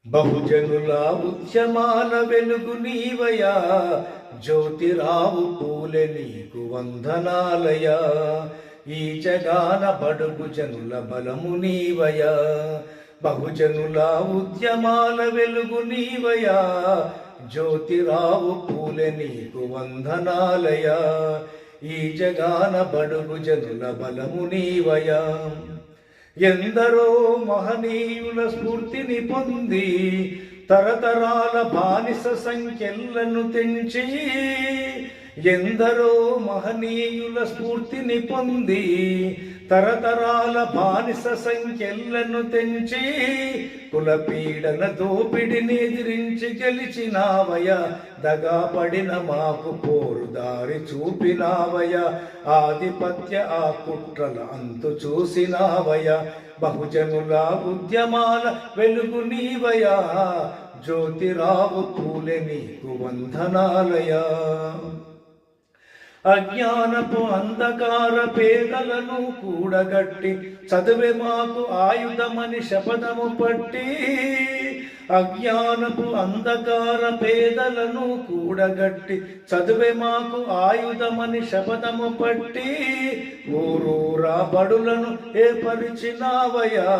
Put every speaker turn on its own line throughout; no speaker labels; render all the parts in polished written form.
బహుజనుల ఉద్యమాల వెలుగు నీవయా, జ్యోతిరావు పూలె నీకు వందనాలయా. ఈ జగాన బడుగు జనుల బలము నీవయా, బహుజనుల ఉద్యమాల వెలుగు నీవయా, జ్యోతిరావు పూలె నీకు వందనాలయా. ఈ జగాన బడుగు జనుల బలము నీవయా. ఎందరో మహనీయుల స్ఫూర్తిని పొంది తరతరాల బానిస సంఖ్యలను తెంచి, ఎందరో మహనీయుల స్ఫూర్తిని పొంది తరతరాల బానిస సంఖ్యలను తెంచి, కులపీడన దోపిడిని ఎదిరించి గెలిచినావయ, దగాపడిన మాకు పోరు దారి చూపినావయ, ఆధిపత్య ఆ కుట్రల అంతు చూసినావయ. బహుజనుల ఉద్యమాల వెలుగు నీవయా, జ్యోతిరావు పూలె నీకు వందనాలయా. అజ్ఞానపు అంధకార పేదలను కూడగట్టి చదువే మాకు ఆయుధమని శపథము పట్టి, అజ్ఞానపు అంధకార పేదలను కూడగట్టి చదువే మాకు ఆయుధమని శపథము పట్టి, ఊరూరా బడులను ఏర్పరిచినావయా,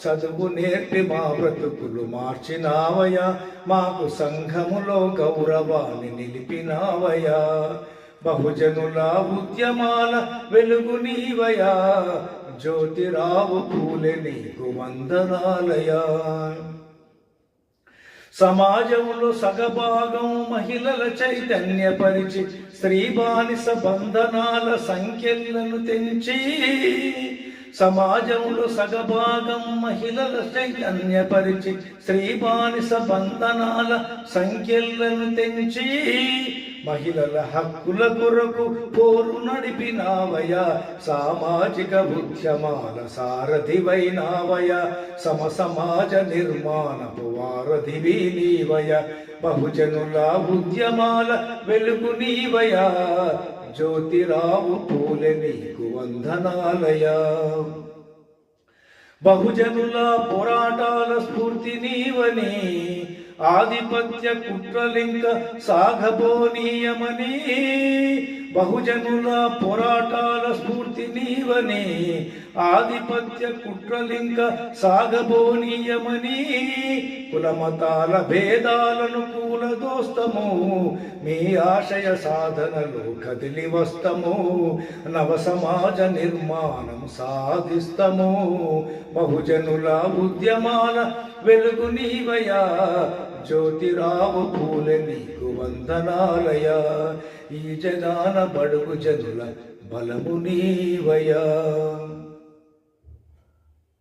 చదువు నేర్పి మా బ్రతుకులు మార్చినావయా, మాకు సంఘములో గౌరవాన్ని నిలిపినావయా. బహుజనుల ఉద్యమాల వెలుగు నీవయా, జ్యోతిరావు పూలె నీకు వందనాలయా. సమాజంలో సగభాగం మహిళల చైతన్యపరిచి స్త్రీ బానిస బంధనాల సంఖ్యలను తెంచి, సమాజంలో సగభాగం మహిళల చైతన్యపరిచి స్త్రీ బానిస బంధనాల సంఖ్యలను తెంచి, మహిళల హక్కుల కొరకు పోరు నడిపినావయ, సామాజిక ఉద్యమాల సారథివైనావయ, సమాజ నిర్మాణపు వారధివి నీవయ. బహుజనుల ఉద్యమాల వెలుగు నీవయా, జ్యోతిరావు పూలె నీకు వందనాలయా. బహుజనుల పోరాటాల స్ఫూర్తి నీవని, ఆధిపత్య కుట్రలింక సాగబోనీయమని, బహుజనుల పోరాటాల స్ఫూర్తి నీవని, ఆధిపత్య కుట్రలింక సాగబోనీయమని, కులమతాల భేదాలను కూలదోస్తము, మీ ఆశయ సాధనలో కదిలి వస్తము, నవ సమాజ నిర్మాణం సాధిస్తము. బహుజనుల ఉద్యమాల వెలుగు నీవయా, జ్యోతిరావు పూలె నీకు వందనాలయా. ఈ జగాన బడుగు జనుల బలము నీవయా.